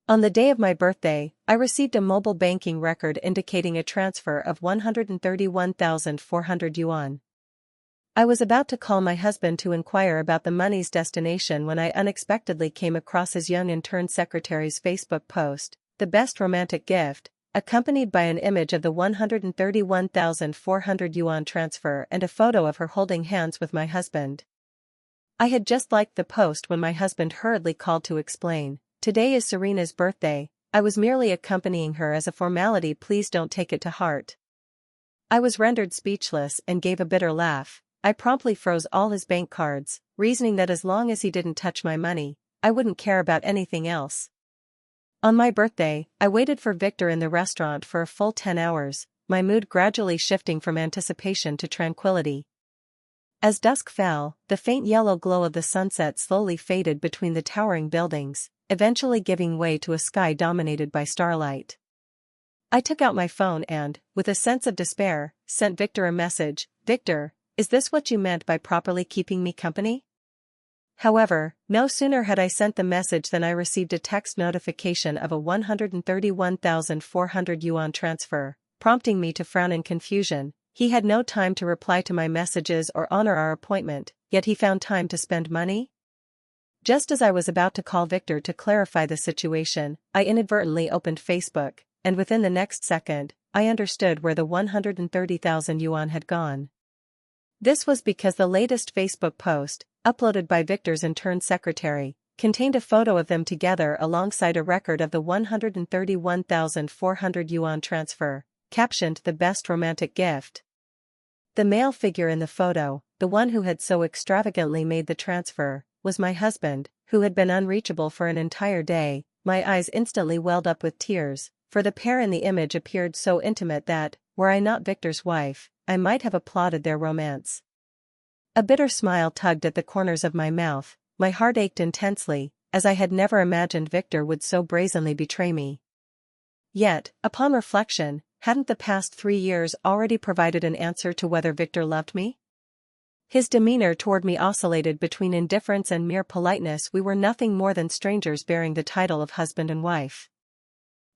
On the day of my birthday, I received a mobile banking record indicating a transfer of 131,400 yuan. I was about to call my husband to inquire about the money's destination when I unexpectedly came across his young intern secretary's Facebook post, "The best romantic gift," accompanied by an image of the 131,400 yuan transfer and a photo of her holding hands with my husband. I had just liked the post when my husband hurriedly called to explain, "Today is Serena's birthday, I was merely accompanying her as a formality, please don't take it to heart." I was rendered speechless and gave a bitter laugh. I promptly froze all his bank cards, reasoning that as long as he didn't touch my money, I wouldn't care about anything else. On my birthday, I waited for Victor in the restaurant for a full 10 hours, my mood gradually shifting from anticipation to tranquility. As dusk fell, the faint yellow glow of the sunset slowly faded between the towering buildings, eventually giving way to a sky dominated by starlight. I took out my phone and, with a sense of despair, sent Victor a message, "Victor, is this what you meant by properly keeping me company?" However, no sooner had I sent the message than I received a text notification of a 131,400 yuan transfer, prompting me to frown in confusion. He had no time to reply to my messages or honor our appointment, yet he found time to spend money? Just as I was about to call Victor to clarify the situation, I inadvertently opened Facebook, and within the next second, I understood where the 130,000 yuan had gone. This was because the latest Facebook post, uploaded by Victor's intern secretary, contained a photo of them together alongside a record of the 131,400 yuan transfer, captioned "The best romantic gift." The male figure in the photo, the one who had so extravagantly made the transfer, was my husband, who had been unreachable for an entire day. My eyes instantly welled up with tears, for the pair in the image appeared so intimate that, were I not Victor's wife, I might have applauded their romance. A bitter smile tugged at the corners of my mouth, my heart ached intensely, as I had never imagined Victor would so brazenly betray me. Yet, upon reflection, hadn't the past 3 years already provided an answer to whether Victor loved me? His demeanor toward me oscillated between indifference and mere politeness. We were nothing more than strangers bearing the title of husband and wife.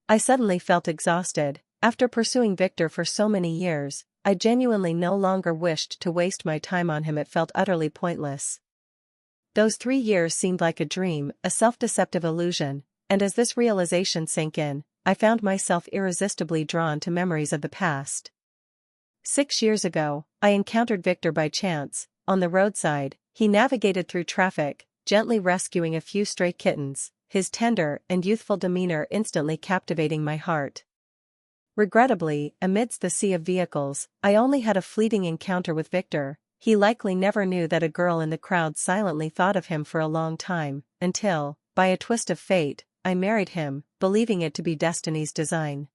I suddenly felt exhausted. After pursuing Victor for so many years, I genuinely no longer wished to waste my time on him. It felt utterly pointless. Those 3 years seemed like a dream, a self-deceptive illusion, and as this realization sank in, I found myself irresistibly drawn to memories of the past. 6 years ago, I encountered Victor by chance. On the roadside, he navigated through traffic, gently rescuing a few stray kittens, his tender and youthful demeanor instantly captivating my heart. Regrettably, amidst the sea of vehicles, I only had a fleeting encounter with Victor. He likely never knew that a girl in the crowd silently thought of him for a long time, until, by a twist of fate, I married him, believing it to be destiny's design.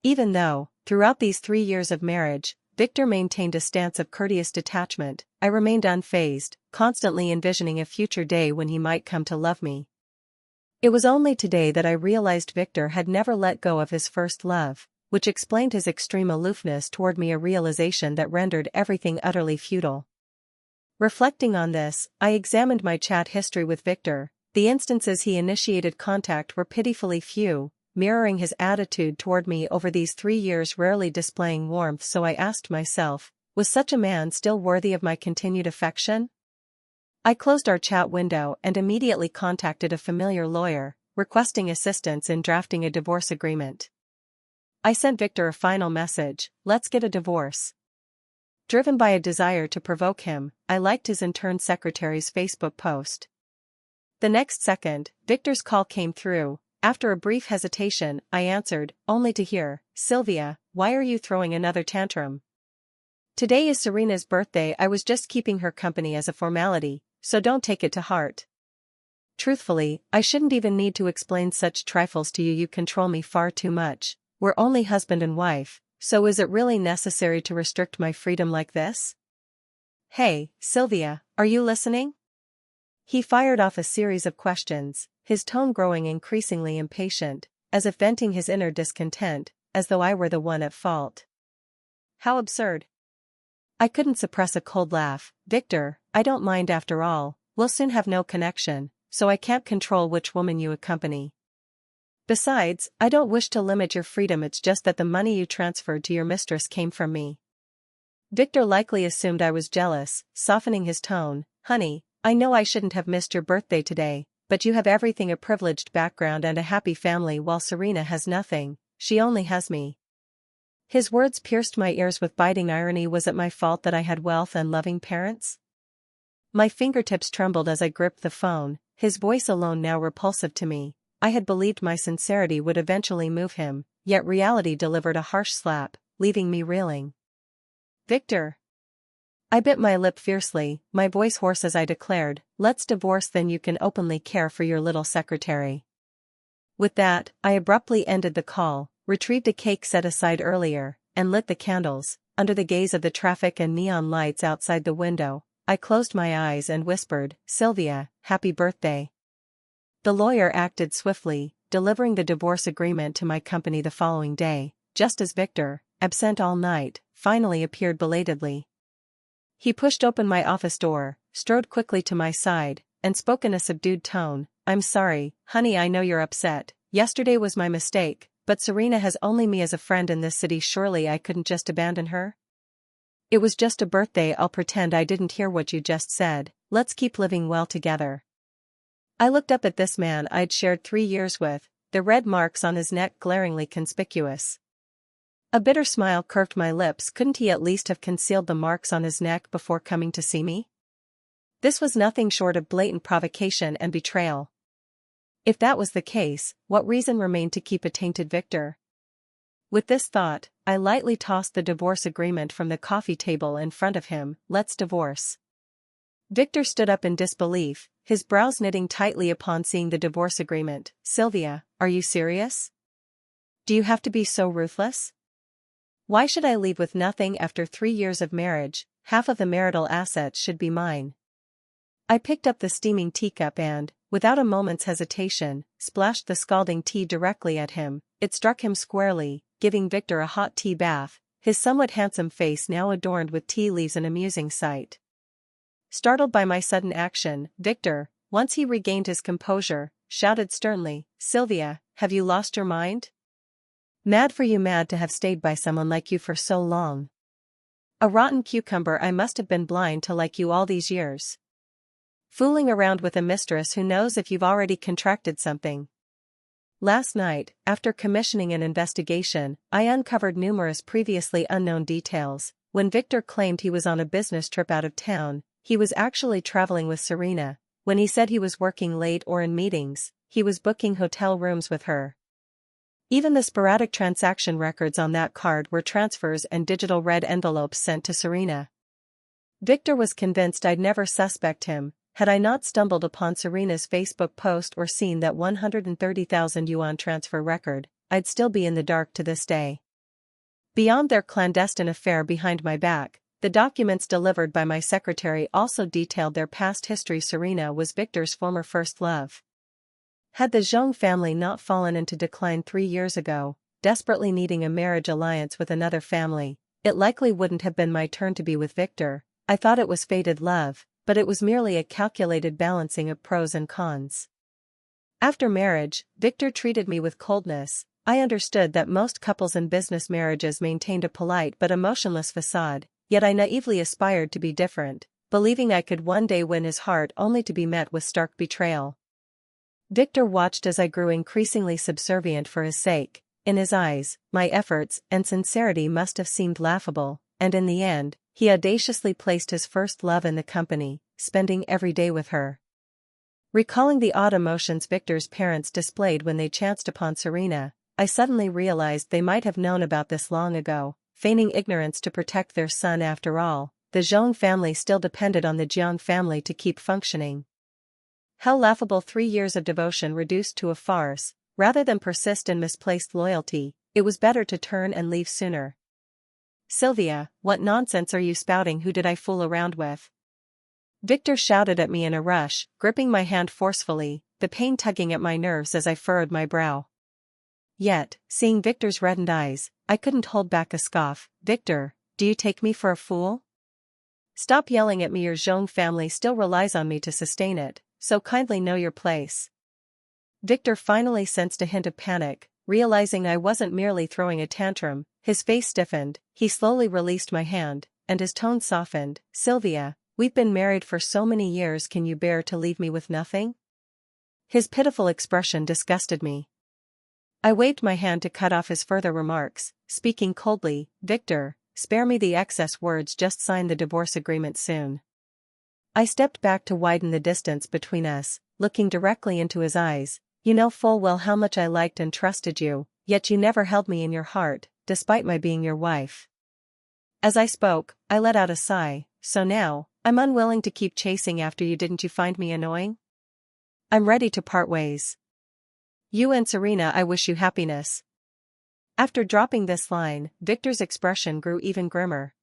Even though, throughout these 3 years of marriage, Victor maintained a stance of courteous detachment, I remained unfazed, constantly envisioning a future day when he might come to love me. It was only today that I realized Victor had never let go of his first love, which explained his extreme aloofness toward me, a realization that rendered everything utterly futile. Reflecting on this, I examined my chat history with Victor. The instances he initiated contact were pitifully few, mirroring his attitude toward me over these 3 years, rarely displaying warmth. So I asked myself, was such a man still worthy of my continued affection? I closed our chat window and immediately contacted a familiar lawyer, requesting assistance in drafting a divorce agreement. I sent Victor a final message, "Let's get a divorce." Driven by a desire to provoke him, I liked his intern secretary's Facebook post. The next second, Victor's call came through. After a brief hesitation, I answered, only to hear, "Sylvia, why are you throwing another tantrum? Today is Serena's birthday. I was just keeping her company as a formality, so don't take it to heart." Truthfully, I shouldn't even need to explain such trifles to you. You control me far too much. We're only husband and wife, so is it really necessary to restrict my freedom like this? Hey, Sylvia, are you listening? He fired off a series of questions, his tone growing increasingly impatient, as if venting his inner discontent, as though I were the one at fault. How absurd. I couldn't suppress a cold laugh. "Victor, I don't mind after all, we'll soon have no connection, so I can't control which woman you accompany." Besides, I don't wish to limit your freedom, it's just that the money you transferred to your mistress came from me. Victor likely assumed I was jealous, softening his tone. Honey, I know I shouldn't have missed your birthday today, but you have everything, a privileged background and a happy family, while Serena has nothing, she only has me. His words pierced my ears with biting irony. Was it my fault that I had wealth and loving parents? My fingertips trembled as I gripped the phone, his voice alone now repulsive to me. I had believed my sincerity would eventually move him, yet reality delivered a harsh slap, leaving me reeling. Victor. I bit my lip fiercely, my voice hoarse as I declared, let's divorce, then you can openly care for your little secretary. With that, I abruptly ended the call, retrieved a cake set aside earlier, and lit the candles. Under the gaze of the traffic and neon lights outside the window, I closed my eyes and whispered, Sylvia, happy birthday. The lawyer acted swiftly, delivering the divorce agreement to my company the following day, just as Victor, absent all night, finally appeared belatedly. He pushed open my office door, strode quickly to my side, and spoke in a subdued tone, I'm sorry, honey, I know you're upset. Yesterday was my mistake, but Serena has only me as a friend in this city. Surely I couldn't just abandon her? It was just a birthday. I'll pretend I didn't hear what you just said. Let's keep living well together. I looked up at this man I'd shared 3 years with, the red marks on his neck glaringly conspicuous. A bitter smile curved my lips. Couldn't he at least have concealed the marks on his neck before coming to see me? This was nothing short of blatant provocation and betrayal. If that was the case, what reason remained to keep a tainted Victor? With this thought, I lightly tossed the divorce agreement from the coffee table in front of him. Let's divorce. Victor stood up in disbelief, his brows knitting tightly upon seeing the divorce agreement. Sylvia, are you serious? Do you have to be so ruthless? Why should I leave with nothing after 3 years of marriage? Half of the marital assets should be mine. I picked up the steaming teacup and, without a moment's hesitation, splashed the scalding tea directly at him. It struck him squarely, giving Victor a hot tea bath, his somewhat handsome face now adorned with tea leaves, an amusing sight. Startled by my sudden action, Victor, once he regained his composure, shouted sternly, Sylvia, have you lost your mind? Mad for you, mad to have stayed by someone like you for so long. A rotten cucumber, I must have been blind to like you all these years. Fooling around with a mistress who knows if you've already contracted something. Last night, after commissioning an investigation, I uncovered numerous previously unknown details. When Victor claimed he was on a business trip out of town, he was actually traveling with Serena. When he said he was working late or in meetings, he was booking hotel rooms with her. Even the sporadic transaction records on that card were transfers and digital red envelopes sent to Serena. Victor was convinced I'd never suspect him. Had I not stumbled upon Serena's Facebook post or seen that 130,000 yuan transfer record, I'd still be in the dark to this day. Beyond their clandestine affair behind my back, the documents delivered by my secretary also detailed their past history. Serena was Victor's former first love. Had the Zhong family not fallen into decline 3 years ago, desperately needing a marriage alliance with another family, it likely wouldn't have been my turn to be with Victor. I thought it was fated love, but it was merely a calculated balancing of pros and cons. After marriage, Victor treated me with coldness. I understood that most couples in business marriages maintained a polite but emotionless facade, yet I naively aspired to be different, believing I could one day win his heart only to be met with stark betrayal. Victor watched as I grew increasingly subservient for his sake. In his eyes, my efforts and sincerity must have seemed laughable, and in the end, he audaciously placed his first love in the company, spending every day with her. Recalling the odd emotions Victor's parents displayed when they chanced upon Serena, I suddenly realized they might have known about this long ago, feigning ignorance to protect their son. After all, the Zhong family still depended on the Jiang family to keep functioning. How laughable, 3 years of devotion reduced to a farce. Rather than persist in misplaced loyalty, it was better to turn and leave sooner. Sylvia, what nonsense are you spouting? Who did I fool around with? Victor shouted at me in a rush, gripping my hand forcefully, the pain tugging at my nerves as I furrowed my brow. Yet, seeing Victor's reddened eyes, I couldn't hold back a scoff. Victor, do you take me for a fool? Stop yelling at me. Your Zhong family still relies on me to sustain it, so kindly know your place. Victor finally sensed a hint of panic, realizing I wasn't merely throwing a tantrum. His face stiffened, he slowly released my hand, and his tone softened. "Sylvia, we've been married for so many years, can you bear to leave me with nothing?" His pitiful expression disgusted me. I waved my hand to cut off his further remarks, speaking coldly. "Victor, spare me the excess words, just sign the divorce agreement soon." I stepped back to widen the distance between us, looking directly into his eyes. "You know full well how much I liked and trusted you, yet you never held me in your heart, despite my being your wife." As I spoke, I let out a sigh. "So now, I'm unwilling to keep chasing after you. Didn't you find me annoying? I'm ready to part ways. You and Serena, I wish you happiness." After dropping this line, Victor's expression grew even grimmer.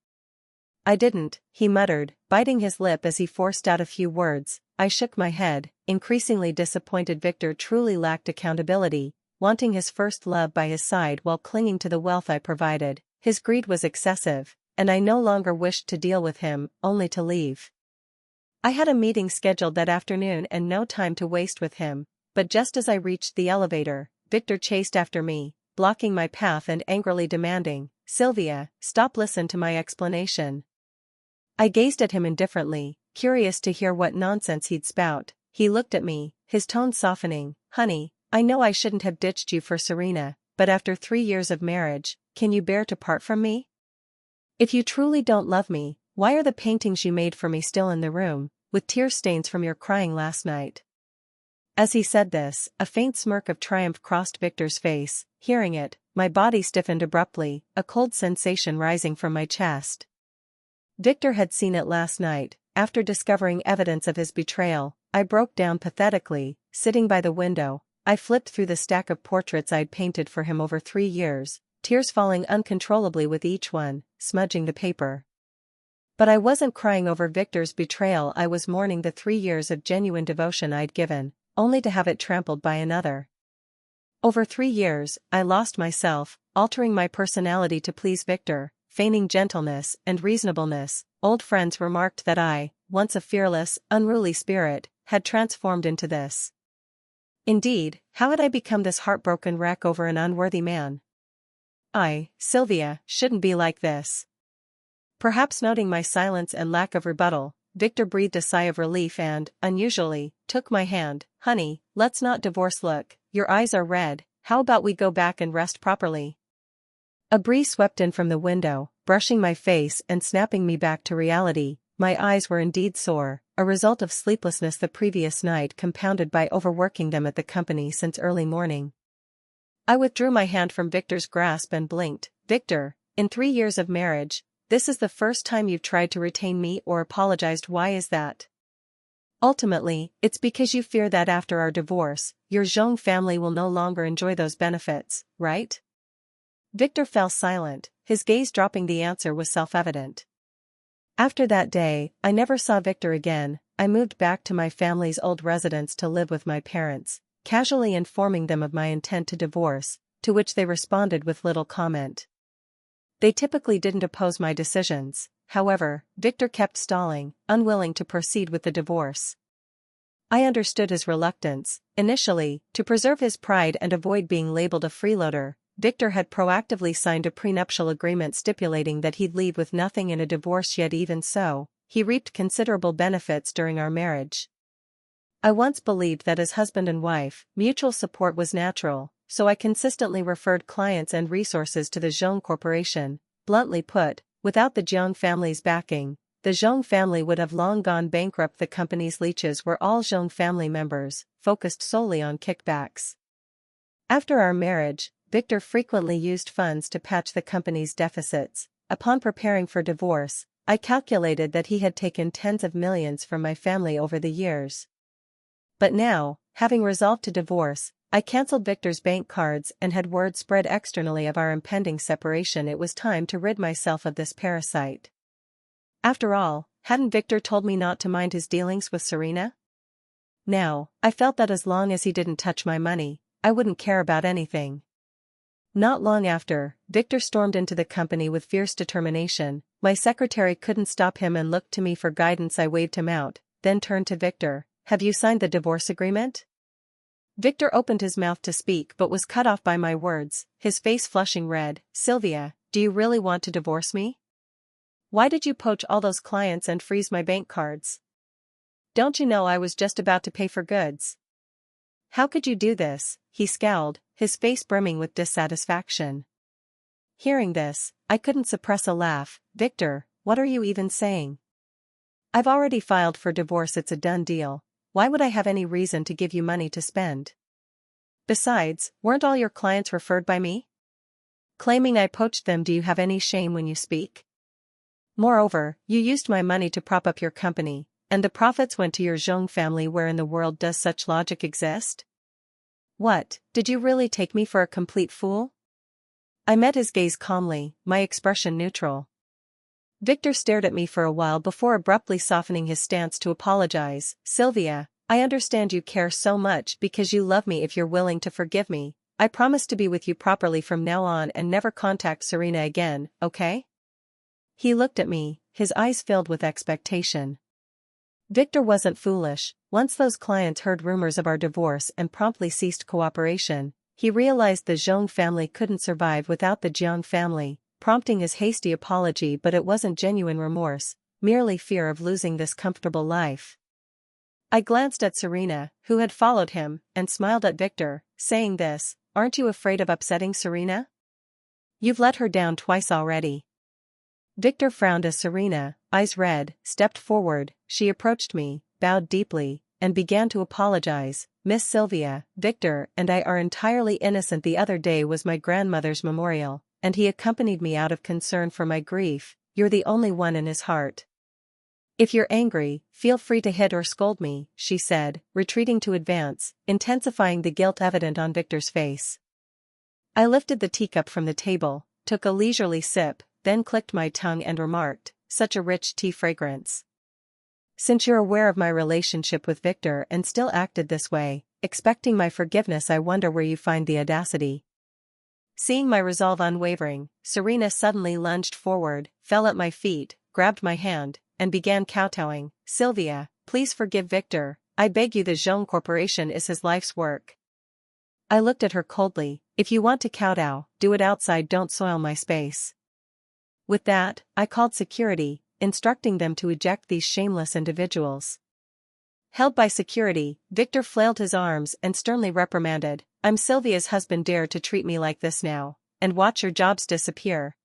"I didn't," he muttered, biting his lip as he forced out a few words. I shook my head, increasingly disappointed. Victor truly lacked accountability, wanting his first love by his side while clinging to the wealth I provided. His greed was excessive, and I no longer wished to deal with him, only to leave. I had a meeting scheduled that afternoon and no time to waste with him, but just as I reached the elevator, Victor chased after me, blocking my path and angrily demanding, "Sylvia, stop, listen to my explanation." I gazed at him indifferently, curious to hear what nonsense he'd spout. He looked at me, his tone softening. "Honey, I know I shouldn't have ditched you for Serena, but after 3 years of marriage, can you bear to part from me? If you truly don't love me, why are the paintings you made for me still in the room, with tear stains from your crying last night?" As he said this, a faint smirk of triumph crossed Victor's face. Hearing it, my body stiffened abruptly, a cold sensation rising from my chest. Victor had seen it last night. After discovering evidence of his betrayal, I broke down pathetically. Sitting by the window, I flipped through the stack of portraits I'd painted for him over 3 years, tears falling uncontrollably with each one, smudging the paper. But I wasn't crying over Victor's betrayal. I was mourning the 3 years of genuine devotion I'd given, only to have it trampled by another. Over 3 years, I lost myself, altering my personality to please Victor, feigning gentleness and reasonableness. Old friends remarked that I, once a fearless, unruly spirit, had transformed into this. Indeed, how had I become this heartbroken wreck over an unworthy man? Sylvia, shouldn't be like this. Perhaps noting my silence and lack of rebuttal, Victor breathed a sigh of relief and, unusually, took my hand. "Honey, let's not divorce. Look, your eyes are red, how about we go back and rest properly?" A breeze swept in from the window, brushing my face and snapping me back to reality. My eyes were indeed sore, a result of sleeplessness the previous night compounded by overworking them at the company since early morning. I withdrew my hand from Victor's grasp and blinked. "Victor, in 3 years of marriage, this is the first time you've tried to retain me or apologized. Why is that?" "Ultimately, it's because you fear that after our divorce, your Zhong family will no longer enjoy those benefits, right?" Victor fell silent, his gaze dropping. The answer was self-evident. After that day, I never saw Victor again. I moved back to my family's old residence to live with my parents, casually informing them of my intent to divorce, to which they responded with little comment. They typically didn't oppose my decisions. However, Victor kept stalling, unwilling to proceed with the divorce. I understood his reluctance. Initially, to preserve his pride and avoid being labeled a freeloader, Victor had proactively signed a prenuptial agreement stipulating that he'd leave with nothing in a divorce. Yet even so, he reaped considerable benefits during our marriage. I once believed that as husband and wife, mutual support was natural, so I consistently referred clients and resources to the Zhong Corporation. Bluntly put, without the Zhong family's backing, the Zhong family would have long gone bankrupt. The company's leeches were all Zhong family members, focused solely on kickbacks. After our marriage, Victor frequently used funds to patch the company's deficits. Upon preparing for divorce, I calculated that he had taken tens of millions from my family over the years. But now, having resolved to divorce, I cancelled Victor's bank cards and had word spread externally of our impending separation. It was time to rid myself of this parasite. After all, hadn't Victor told me not to mind his dealings with Serena? Now, I felt that as long as he didn't touch my money, I wouldn't care about anything. Not long after, Victor stormed into the company with fierce determination. My secretary couldn't stop him and looked to me for guidance. I waved him out, then turned to Victor. "Have you signed the divorce agreement?" Victor opened his mouth to speak but was cut off by my words, his face flushing red. Sylvia, do you really want to divorce me? Why did you poach all those clients and freeze my bank cards? Don't you know I was just about to pay for goods? How could you do this? He scowled, his face brimming with dissatisfaction. Hearing this, I couldn't suppress a laugh. Victor, what are you even saying? I've already filed for divorce, it's a done deal. Why would I have any reason to give you money to spend? Besides, weren't all your clients referred by me? Claiming I poached them, do you have any shame when you speak? Moreover, you used my money to prop up your company, and the profits went to your Zhong family. Where in the world does such logic exist? What, did you really take me for a complete fool? I met his gaze calmly, my expression neutral. Victor stared at me for a while before abruptly softening his stance to apologize. Sylvia, I understand you care so much because you love me. If you're willing to forgive me, I promise to be with you properly from now on and never contact Serena again, okay? He looked at me, his eyes filled with expectation. Victor wasn't foolish. Once those clients heard rumors of our divorce and promptly ceased cooperation, he realized the Zhong family couldn't survive without the Jiang family, prompting his hasty apology. But it wasn't genuine remorse, merely fear of losing this comfortable life. I glanced at Serena, who had followed him, and smiled at Victor, saying this, aren't you afraid of upsetting Serena? You've let her down twice already. Victor frowned as Serena, eyes red, stepped forward. She approached me, bowed deeply, and began to apologize. Miss Sylvia, Victor and I are entirely innocent. The other day was my grandmother's memorial, and he accompanied me out of concern for my grief. You're the only one in his heart. If you're angry, feel free to hit or scold me, she said, retreating to advance, intensifying the guilt evident on Victor's face. I lifted the teacup from the table, took a leisurely sip, then clicked my tongue and remarked, such a rich tea fragrance. Since you're aware of my relationship with Victor and still acted this way, expecting my forgiveness, I wonder where you find the audacity. Seeing my resolve unwavering, Serena suddenly lunged forward, fell at my feet, grabbed my hand, and began kowtowing. Sylvia, please forgive Victor, I beg you. The Zhong Corporation is his life's work. I looked at her coldly. If you want to kowtow, do it outside, don't soil my space. With that, I called security, instructing them to eject these shameless individuals. Held by security, Victor flailed his arms and sternly reprimanded, I'm Sylvia's husband, dare to treat me like this now, and watch your jobs disappear.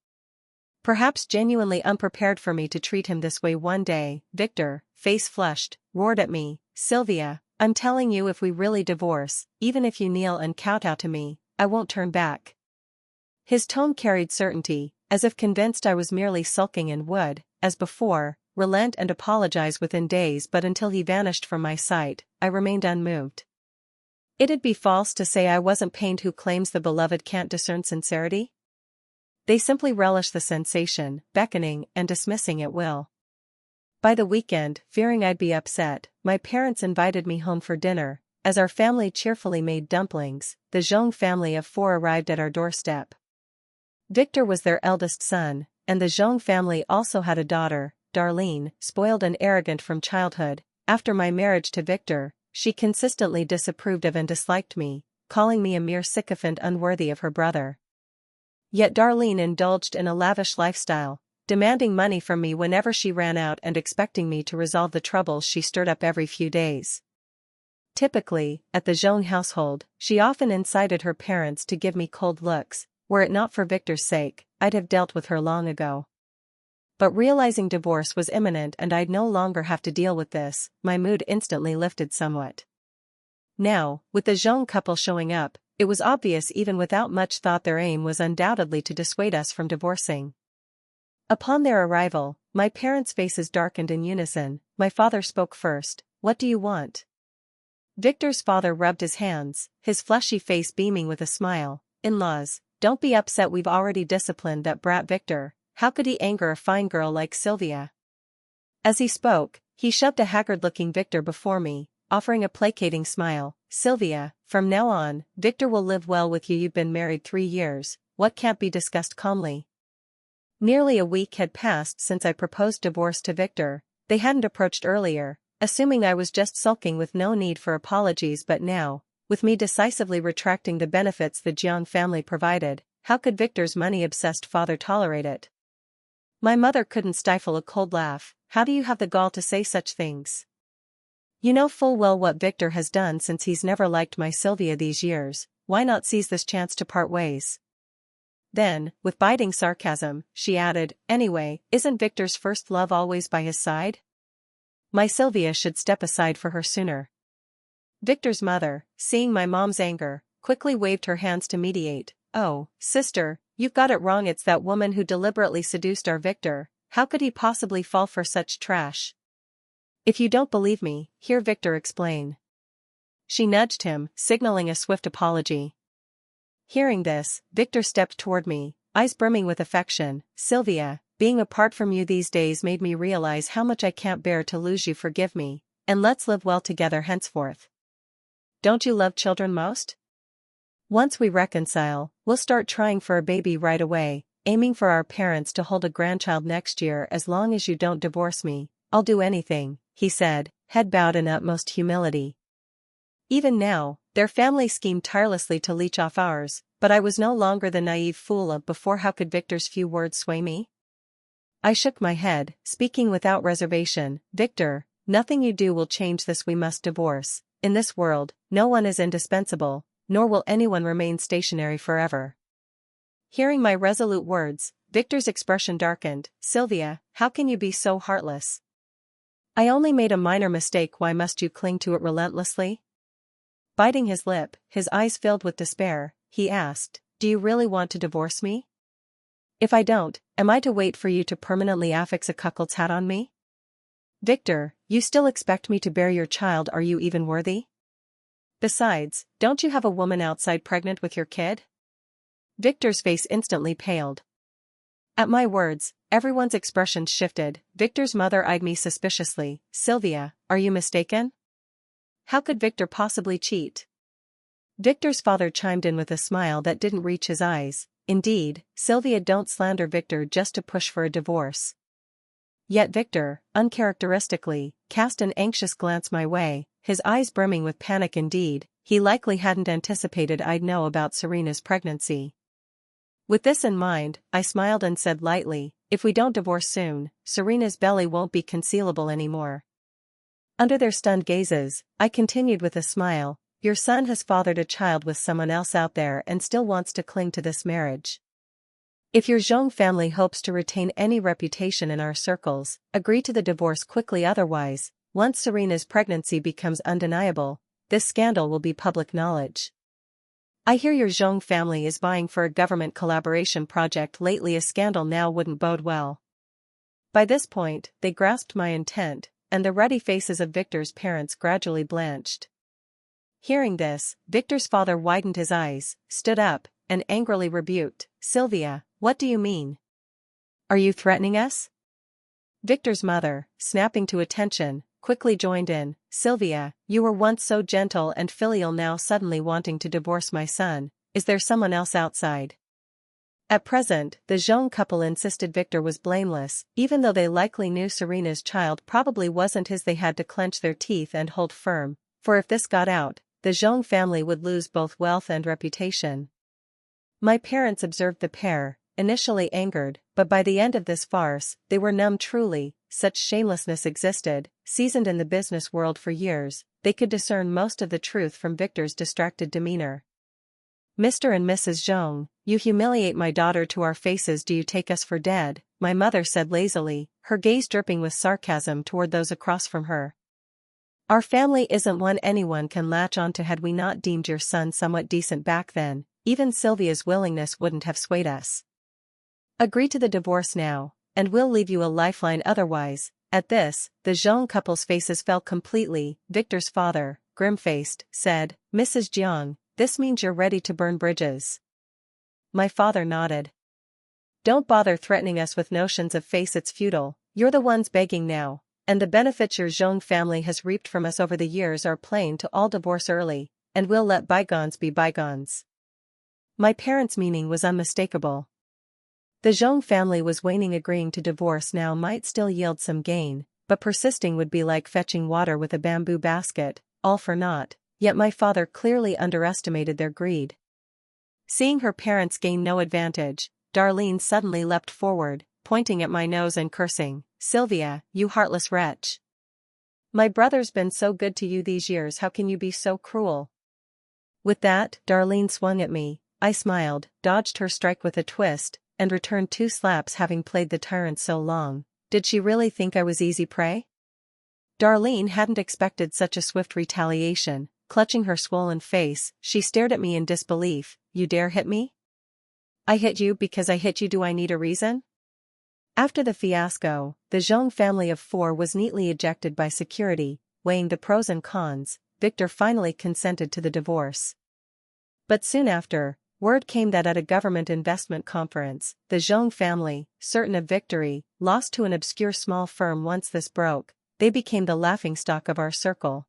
Perhaps genuinely unprepared for me to treat him this way one day, Victor, face flushed, roared at me, Sylvia, I'm telling you, if we really divorce, even if you kneel and kowtow to me, I won't turn back. His tone carried certainty, as if convinced I was merely sulking and would, as before, relent and apologize within days. But until he vanished from my sight, I remained unmoved. It'd be false to say I wasn't pained. Who claims the beloved can't discern sincerity? They simply relish the sensation, beckoning and dismissing at will. By the weekend, fearing I'd be upset, my parents invited me home for dinner. As our family cheerfully made dumplings, the Zhong family of 4 arrived at our doorstep. Victor was their eldest son, and the Zhong family also had a daughter, Darlene, spoiled and arrogant from childhood. After my marriage to Victor, she consistently disapproved of and disliked me, calling me a mere sycophant unworthy of her brother. Yet Darlene indulged in a lavish lifestyle, demanding money from me whenever she ran out and expecting me to resolve the troubles she stirred up every few days. Typically, at the Zhong household, she often incited her parents to give me cold looks. Were it not for Victor's sake, I'd have dealt with her long ago. But realizing divorce was imminent and I'd no longer have to deal with this, my mood instantly lifted somewhat. Now, with the Zhong couple showing up, it was obvious even without much thought their aim was undoubtedly to dissuade us from divorcing. Upon their arrival, my parents' faces darkened in unison. My father spoke first, what do you want? Victor's father rubbed his hands, his fleshy face beaming with a smile. In-laws, don't be upset, we've already disciplined that brat Victor. How could he anger a fine girl like Sylvia? As he spoke, he shoved a haggard-looking Victor before me, offering a placating smile. Sylvia, from now on, Victor will live well with you. You've been married 3 years, what can't be discussed calmly? Nearly a week had passed since I proposed divorce to Victor. They hadn't approached earlier, assuming I was just sulking with no need for apologies, but now, with me decisively retracting the benefits the Jiang family provided. How could Victor's money-obsessed father tolerate it? My mother couldn't stifle a cold laugh. How do you have the gall to say such things? You know full well what Victor has done since he's never liked my Sylvia these years. Why not seize this chance to part ways? Then, with biting sarcasm, she added, anyway, isn't Victor's first love always by his side? My Sylvia should step aside for her sooner. Victor's mother, seeing my mom's anger, quickly waved her hands to mediate. Oh, sister, you've got it wrong. It's that woman who deliberately seduced our Victor. How could he possibly fall for such trash? If you don't believe me, hear Victor explain. She nudged him, signaling a swift apology. Hearing this, Victor stepped toward me, eyes brimming with affection. Sylvia, being apart from you these days made me realize how much I can't bear to lose you. Forgive me, and let's live well together henceforth. Don't you love children most? Once we reconcile, we'll start trying for a baby right away, aiming for our parents to hold a grandchild next year. As long as you don't divorce me, I'll do anything, he said, head bowed in utmost humility. Even now, their family schemed tirelessly to leech off ours, but I was no longer the naive fool of before. How could Victor's few words sway me? I shook my head, speaking without reservation. Victor, nothing you do will change this. We must divorce. In this world, no one is indispensable, nor will anyone remain stationary forever. Hearing my resolute words, Victor's expression darkened. Sylvia, how can you be so heartless? I only made a minor mistake. Why must you cling to it relentlessly? Biting his lip, his eyes filled with despair, he asked, do you really want to divorce me? If I don't, am I to wait for you to permanently affix a cuckold's hat on me? Victor, you still expect me to bear your child. Are you even worthy? Besides, don't you have a woman outside pregnant with your kid? Victor's face instantly paled. At my words, everyone's expression shifted. Victor's mother eyed me suspiciously. Sylvia, are you mistaken? How could Victor possibly cheat? Victor's father chimed in with a smile that didn't reach his eyes. Indeed, Sylvia, don't slander Victor just to push for a divorce. Yet Victor, uncharacteristically, cast an anxious glance my way, his eyes brimming with panic. Indeed, he likely hadn't anticipated I'd know about Serena's pregnancy. With this in mind, I smiled and said lightly, if we don't divorce soon, Serena's belly won't be concealable anymore. Under their stunned gazes, I continued with a smile, your son has fathered a child with someone else out there and still wants to cling to this marriage. If your Zhong family hopes to retain any reputation in our circles, agree to the divorce quickly. Otherwise, once Serena's pregnancy becomes undeniable, this scandal will be public knowledge. I hear your Zhong family is vying for a government collaboration project lately. A scandal now wouldn't bode well. By this point, they grasped my intent, and the ruddy faces of Victor's parents gradually blanched. Hearing this, Victor's father widened his eyes, stood up, and angrily rebuked, Sylvia, what do you mean? Are you threatening us? Victor's mother, snapping to attention, quickly joined in, Sylvia, you were once so gentle and filial, now suddenly wanting to divorce my son. Is there someone else outside? At present, the Zhong couple insisted Victor was blameless, even though they likely knew Serena's child probably wasn't his. They had to clench their teeth and hold firm, for if this got out, the Zhong family would lose both wealth and reputation. My parents observed the pair, initially angered, but by the end of this farce, they were numb. Truly, such shamelessness existed. Seasoned in the business world for years, they could discern most of the truth from Victor's distracted demeanor. Mr. and Mrs. Zhong, you humiliate my daughter to our faces. Do you take us for dead? My mother said lazily, her gaze dripping with sarcasm toward those across from her. Our family isn't one anyone can latch on to. Had we not deemed your son somewhat decent back then, even Sylvia's willingness wouldn't have swayed us. Agree to the divorce now, and we'll leave you a lifeline otherwise. At this, the Zhong couple's faces fell completely. Victor's father, grim-faced, said, Mrs. Jiang, this means you're ready to burn bridges. My father nodded. Don't bother threatening us with notions of face. It's futile. You're the ones begging now, and the benefits your Zhong family has reaped from us over the years are plain to all. Divorce early, and we'll let bygones be bygones. My parents' meaning was unmistakable. The Zhong family was waning. Agreeing to divorce now might still yield some gain, but persisting would be like fetching water with a bamboo basket, all for naught. yet my father clearly underestimated their greed. Seeing her parents gain no advantage, Darlene suddenly leapt forward, pointing at my nose and cursing, "Sylvia, you heartless wretch. My brother's been so good to you these years, how can you be so cruel?" With that, Darlene swung at me. I smiled, dodged her strike with a twist, and returned 2 slaps, having played the tyrant so long. Did she really think I was easy prey? Darlene hadn't expected such a swift retaliation. Clutching her swollen face, she stared at me in disbelief. "You dare hit me?" "I hit you because I hit you. Do I need a reason?" After the fiasco, the Zhong family of 4 was neatly ejected by security. Weighing the pros and cons, Victor finally consented to the divorce. But soon after, word came that at a government investment conference, the Zhong family, certain of victory, lost to an obscure small firm. Once this broke, they became the laughingstock of our circle.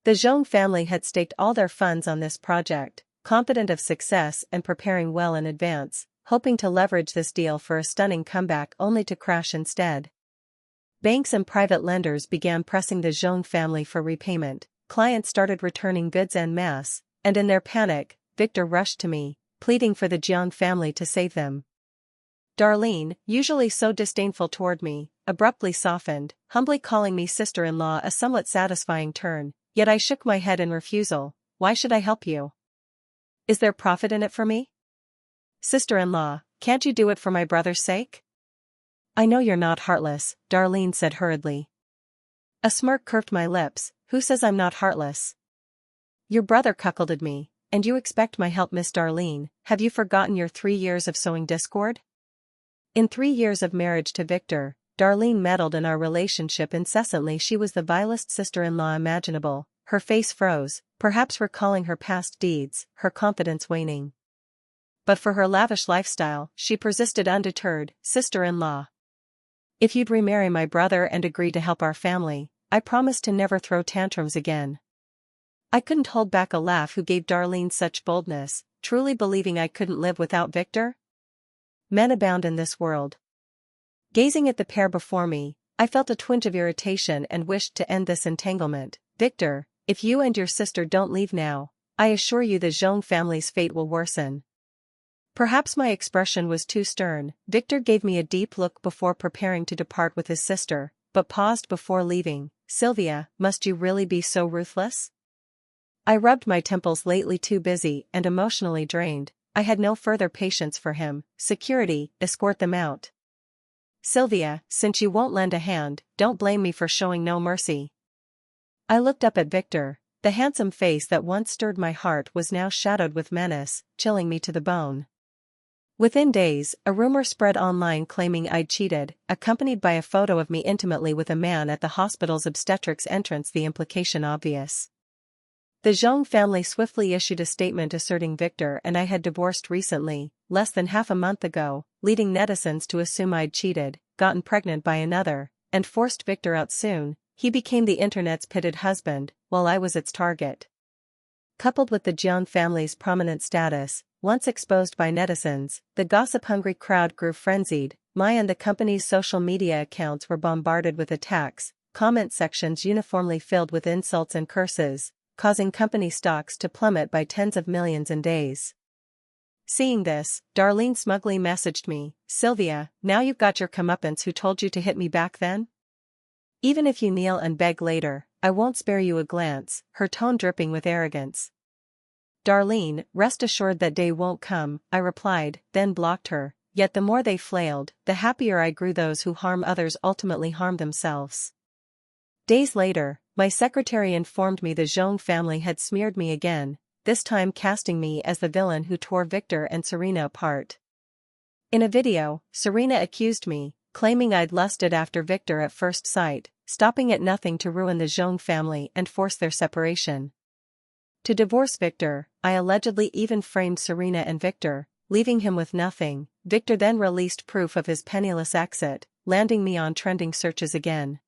The Zhong family had staked all their funds on this project, confident of success and preparing well in advance, hoping to leverage this deal for a stunning comeback, only to crash instead. Banks and private lenders began pressing the Zhong family for repayment, clients started returning goods en masse, and in their panic, Victor rushed to me, pleading for the Jiang family to save them. Darlene, usually so disdainful toward me, abruptly softened, humbly calling me sister-in-law, a somewhat satisfying turn, yet I shook my head in refusal. "Why should I help you? Is there profit in it for me? Sister-in-law, can't you do it for my brother's sake?" "I know you're not heartless," Darlene said hurriedly. A smirk curved my lips. "Who says I'm not heartless? Your brother cuckolded me, and you expect my help?" "Miss Darlene, have you forgotten your 3 years of sowing discord?" In 3 years of marriage to Victor, Darlene meddled in our relationship incessantly. She was the vilest sister-in-law imaginable. Her face froze, perhaps recalling her past deeds, her confidence waning. But for her lavish lifestyle, she persisted undeterred. "Sister-in-law, if you'd remarry my brother and agree to help our family, I promise to never throw tantrums again." I couldn't hold back a laugh. Who gave Darlene such boldness, truly believing I couldn't live without Victor? Men abound in this world. Gazing at the pair before me, I felt a twinge of irritation and wished to end this entanglement. "Victor, if you and your sister don't leave now, I assure you the Zhong family's fate will worsen." Perhaps my expression was too stern. Victor gave me a deep look before preparing to depart with his sister, but paused before leaving. "Sylvia, must you really be so ruthless?" I rubbed my temples. Lately too busy and emotionally drained, I had no further patience for him. "Security, escort them out." "Sylvia, since you won't lend a hand, don't blame me for showing no mercy." I looked up at Victor. The handsome face that once stirred my heart was now shadowed with menace, chilling me to the bone. Within days, a rumor spread online claiming I'd cheated, accompanied by a photo of me intimately with a man at the hospital's obstetrics entrance. The implication obvious. The Zhong family swiftly issued a statement asserting Victor and I had divorced recently, less than half a month ago, leading netizens to assume I'd cheated, gotten pregnant by another, and forced Victor out soon. He became the internet's pitted husband, while I was its target. Coupled with the Jiang family's prominent status, once exposed by netizens, the gossip-hungry crowd grew frenzied. My and the company's social media accounts were bombarded with attacks, comment sections uniformly filled with insults and curses, causing company stocks to plummet by tens of millions in days. Seeing this, Darlene smugly messaged me, "Sylvia, now you've got your comeuppance. Who told you to hit me back then? Even if you kneel and beg later, I won't spare you a glance," her tone dripping with arrogance. "Darlene, rest assured that day won't come," I replied, then blocked her. Yet the more they flailed, the happier I grew. Those who harm others ultimately harm themselves. Days later, my secretary informed me the Zhong family had smeared me again, this time casting me as the villain who tore Victor and Serena apart. In a video, Serena accused me, claiming I'd lusted after Victor at first sight, stopping at nothing to ruin the Zhong family and force their separation. To divorce Victor, I allegedly even framed Serena and Victor, leaving him with nothing. Victor then released proof of his penniless exit, landing me on trending searches again.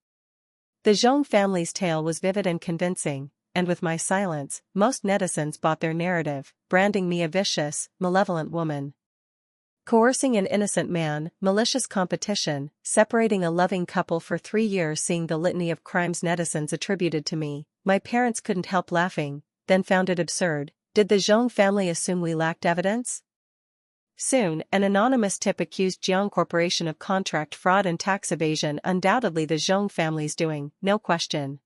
The Zhong family's tale was vivid and convincing, and with my silence, most netizens bought their narrative, branding me a vicious, malevolent woman. Coercing an innocent man, malicious competition, separating a loving couple for 3 years. Seeing the litany of crimes netizens attributed to me, my parents couldn't help laughing, then found it absurd. Did the Zhong family assume we lacked evidence? Soon, an anonymous tip accused Jiang Corporation of contract fraud and tax evasion. Undoubtedly the Zhong family's doing, no question.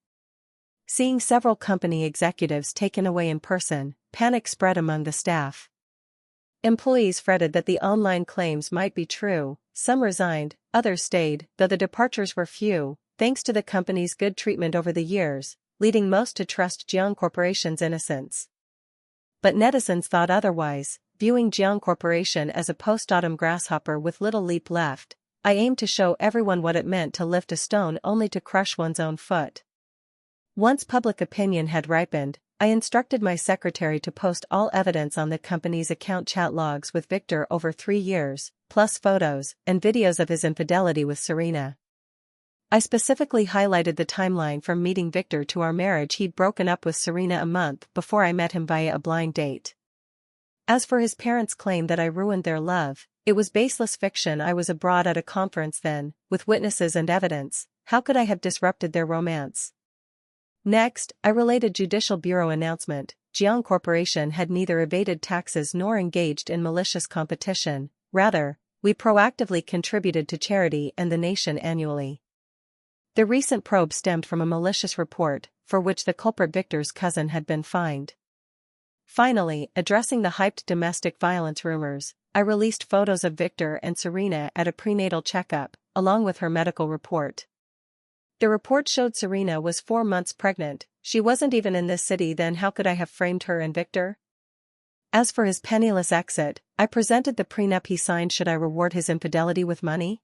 Seeing several company executives taken away in person, panic spread among the staff. Employees fretted that the online claims might be true, some resigned, others stayed, though the departures were few, thanks to the company's good treatment over the years, leading most to trust Jiang Corporation's innocence. But netizens thought otherwise, viewing Jiang Corporation as a post-autumn grasshopper with little leap left. I aimed to show everyone what it meant to lift a stone only to crush one's own foot. Once public opinion had ripened, I instructed my secretary to post all evidence on the company's account, chat logs with Victor over 3 years, plus photos and videos of his infidelity with Serena. I specifically highlighted the timeline from meeting Victor to our marriage. He'd broken up with Serena a month before I met him via a blind date. As for his parents' claim that I ruined their love, it was baseless fiction. I was abroad at a conference then, with witnesses and evidence. How could I have disrupted their romance? Next, I related Judicial Bureau announcement. Jiang Corporation had neither evaded taxes nor engaged in malicious competition. Rather, we proactively contributed to charity and the nation annually. The recent probe stemmed from a malicious report, for which the culprit Victor's cousin had been fined. Finally, addressing the hyped domestic violence rumors, I released photos of Victor and Serena at a prenatal checkup, along with her medical report. The report showed Serena was 4 months pregnant. She wasn't even in this city then. How could I have framed her and Victor? As for his penniless exit, I presented the prenup he signed. Should I reward his infidelity with money?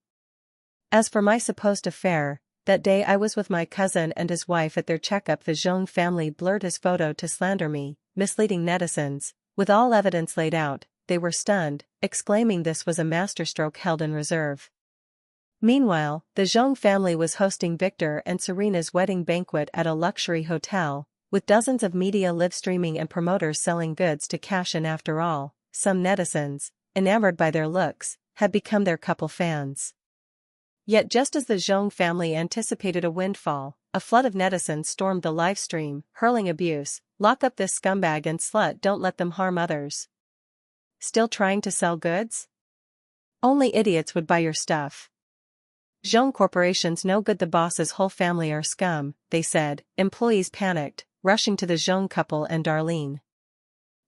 As for my supposed affair, that day I was with my cousin and his wife at their checkup. The Zhong family blurred his photo to slander me, misleading netizens. With all evidence laid out, they were stunned, exclaiming this was a masterstroke held in reserve. Meanwhile, the Zhong family was hosting Victor and Serena's wedding banquet at a luxury hotel, with dozens of media live streaming and promoters selling goods to cash in. After all, some netizens, enamored by their looks, had become their couple fans. Yet just as the Zhong family anticipated a windfall, a flood of netizens stormed the live stream, hurling abuse. Lock up this scumbag and slut, don't let them harm others. Still trying to sell goods? Only idiots would buy your stuff. Zhong Corporation's no good, the boss's whole family are scum, they said. Employees panicked, rushing to the Zhong couple and Darlene.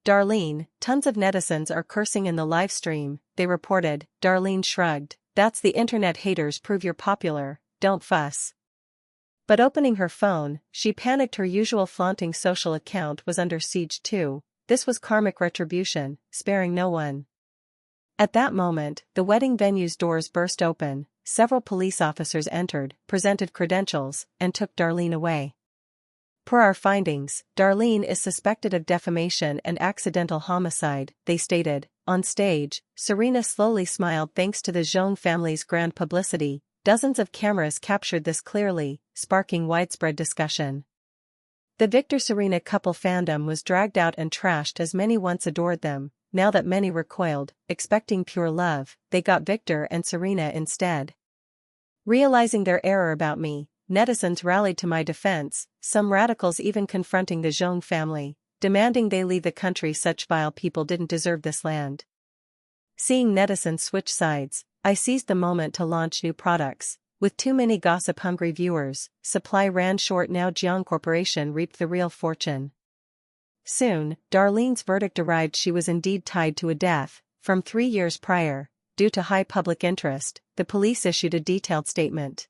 Darlene, tons of netizens are cursing in the live stream, they reported. Darlene shrugged. That's the internet haters, prove you're popular, don't fuss. But opening her phone, she panicked. Her usual flaunting social account was under siege too. This was karmic retribution, sparing no one. At that moment, the wedding venue's doors burst open, several police officers entered, presented credentials, and took Darlene away. Per our findings, Darlene is suspected of defamation and accidental homicide, they stated. On stage, Serena slowly smiled thanks to the Zhong family's grand publicity. Dozens of cameras captured this clearly, sparking widespread discussion. The Victor-Serena couple fandom was dragged out and trashed as many once adored them. Now that many recoiled, expecting pure love, they got Victor and Serena instead. Realizing their error about me, netizens rallied to my defense, some radicals even confronting the Zhong family, demanding they leave the country. Such vile people didn't deserve this land. Seeing netizens switch sides, I seized the moment to launch new products. With too many gossip-hungry viewers, supply ran short. Now Jiang Corporation reaped the real fortune. Soon, Darlene's verdict arrived. She was indeed tied to a death. From 3 years prior, due to high public interest, the police issued a detailed statement.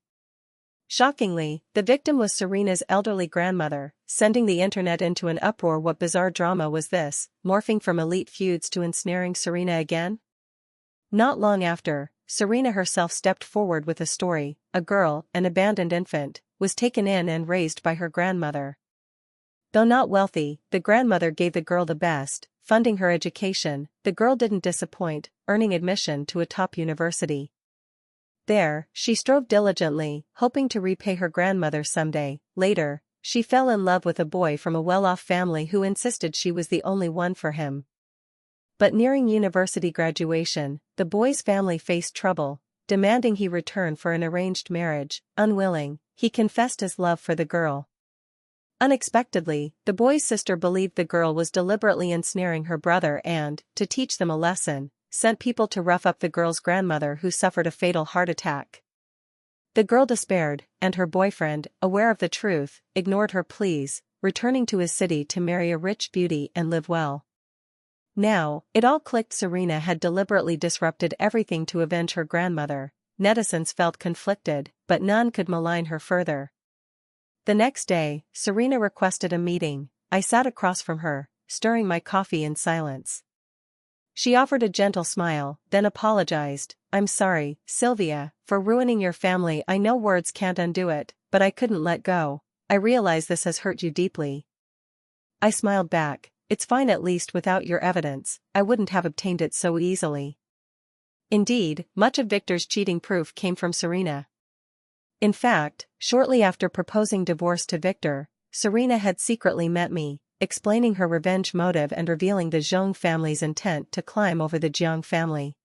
Shockingly, the victim was Serena's elderly grandmother, sending the internet into an uproar. What bizarre drama was this, morphing from elite feuds to ensnaring Serena again? Not long after, Serena herself stepped forward with a story. A girl, an abandoned infant, was taken in and raised by her grandmother. Though not wealthy, the grandmother gave the girl the best, funding her education. The girl didn't disappoint, earning admission to a top university. There, she strove diligently, hoping to repay her grandmother someday. Later, she fell in love with a boy from a well-off family who insisted she was the only one for him. But nearing university graduation, the boy's family faced trouble, demanding he return for an arranged marriage. Unwilling, he confessed his love for the girl. Unexpectedly, the boy's sister believed the girl was deliberately ensnaring her brother and, to teach them a lesson, sent people to rough up the girl's grandmother, who suffered a fatal heart attack. The girl despaired, and her boyfriend, aware of the truth, ignored her pleas, returning to his city to marry a rich beauty and live well. Now, it all clicked. Serena had deliberately disrupted everything to avenge her grandmother. Netizens felt conflicted, but none could malign her further. The next day, Serena requested a meeting. I sat across from her, stirring my coffee in silence. She offered a gentle smile, then apologized. "I'm sorry, Sylvia, for ruining your family. I know words can't undo it, but I couldn't let go. I realize this has hurt you deeply." I smiled back. "It's fine, at least without your evidence, I wouldn't have obtained it so easily." Indeed, much of Victor's cheating proof came from Serena. In fact, shortly after proposing divorce to Victor, Serena had secretly met me, explaining her revenge motive and revealing the Zhong family's intent to climb over the Jiang family.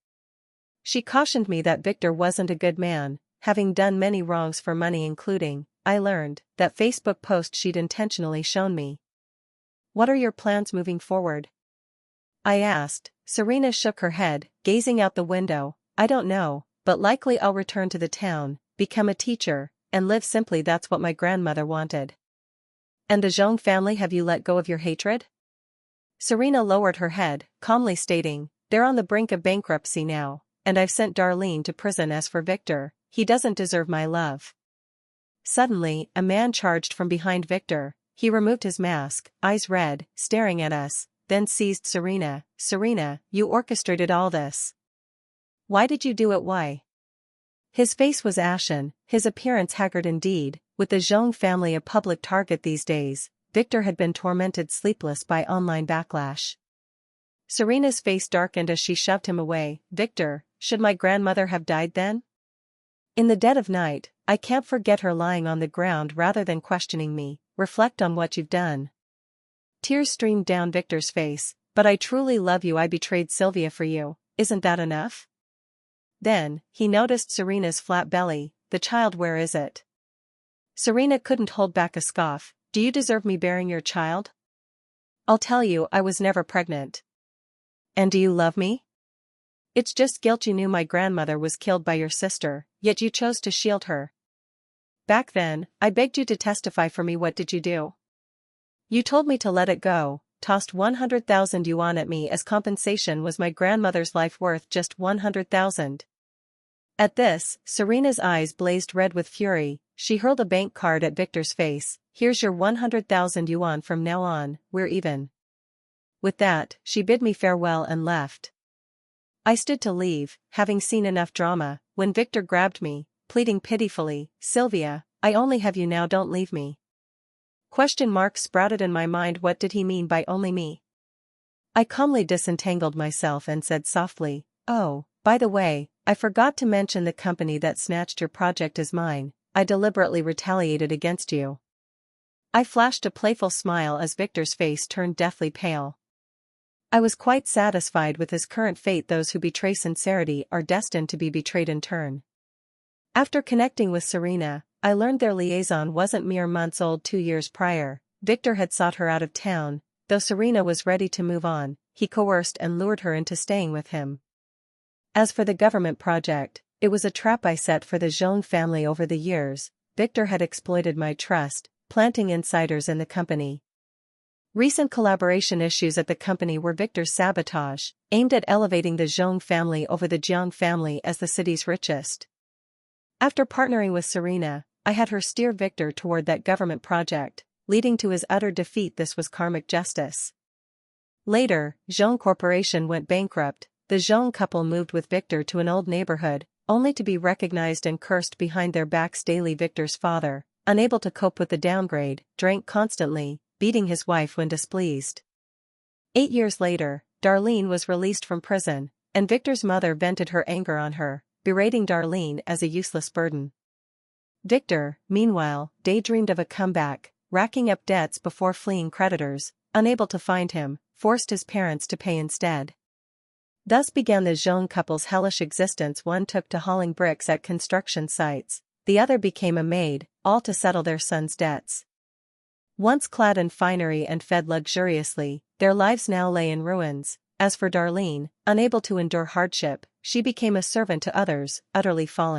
She cautioned me that Victor wasn't a good man, having done many wrongs for money, including, I learned, that Facebook post she'd intentionally shown me. "What are your plans moving forward?" I asked. Serena shook her head, gazing out the window. "I don't know, but likely I'll return to the town, become a teacher, and live simply. That's what my grandmother wanted." "And the Zhong family, have you let go of your hatred?" Serena lowered her head, calmly stating, "They're on the brink of bankruptcy now, and I've sent Darlene to prison. As for Victor, he doesn't deserve my love." Suddenly, a man charged from behind Victor. He removed his mask, eyes red, staring at us, then seized Serena. "Serena, you orchestrated all this. Why did you do it? Why?" His face was ashen, his appearance haggard indeed. With the Zhong family a public target these days, Victor had been tormented sleepless by online backlash. Serena's face darkened as she shoved him away. "Victor, should my grandmother have died then? In the dead of night, I can't forget her lying on the ground rather than questioning me. Reflect on what you've done." Tears streamed down Victor's face. "But I truly love you. I betrayed Sylvia for you. Isn't that enough?" Then, he noticed Serena's flat belly. "The child, where is it?" Serena couldn't hold back a scoff. "Do you deserve me bearing your child? I'll tell you, I was never pregnant." "And do you love me?" "It's just guilt. You knew my grandmother was killed by your sister, yet you chose to shield her. Back then, I begged you to testify for me. What did you do? You told me to let it go, tossed 100,000 yuan at me as compensation. Was my grandmother's life worth just 100,000? At this, Serena's eyes blazed red with fury. She hurled a bank card at Victor's face. "Here's your 100,000 yuan. From now on, we're even." With that, she bid me farewell and left. I stood to leave, having seen enough drama, when Victor grabbed me, pleading pitifully, "Sylvia, I only have you now. Don't leave me." Question marks sprouted in my mind. What did he mean by only me? I calmly disentangled myself and said softly, "Oh, by the way, I forgot to mention the company that snatched your project is mine. I deliberately retaliated against you." I flashed a playful smile as Victor's face turned deathly pale. I was quite satisfied with his current fate. Those who betray sincerity are destined to be betrayed in turn. After connecting with Serena, I learned their liaison wasn't mere months old. 2 years prior, Victor had sought her out of town. Though Serena was ready to move on, he coerced and lured her into staying with him. As for the government project, it was a trap I set for the Zhong family. Over the years, Victor had exploited my trust, planting insiders in the company. Recent collaboration issues at the company were Victor's sabotage, aimed at elevating the Zhong family over the Jiang family as the city's richest. After partnering with Serena, I had her steer Victor toward that government project, leading to his utter defeat. This was karmic justice. Later, Zhong Corporation went bankrupt. The Zhong couple moved with Victor to an old neighborhood, only to be recognized and cursed behind their backs daily. Victor's father, unable to cope with the downgrade, drank constantly, beating his wife when displeased. 8 years later, Darlene was released from prison, and Victor's mother vented her anger on her, berating Darlene as a useless burden. Victor, meanwhile, daydreamed of a comeback, racking up debts before fleeing creditors. Unable to find him, forced his parents to pay instead. Thus began the jeune couple's hellish existence. One took to hauling bricks at construction sites, the other became a maid, all to settle their son's debts. Once clad in finery and fed luxuriously, their lives now lay in ruins. As for Darlene, unable to endure hardship, she became a servant to others, utterly fallen.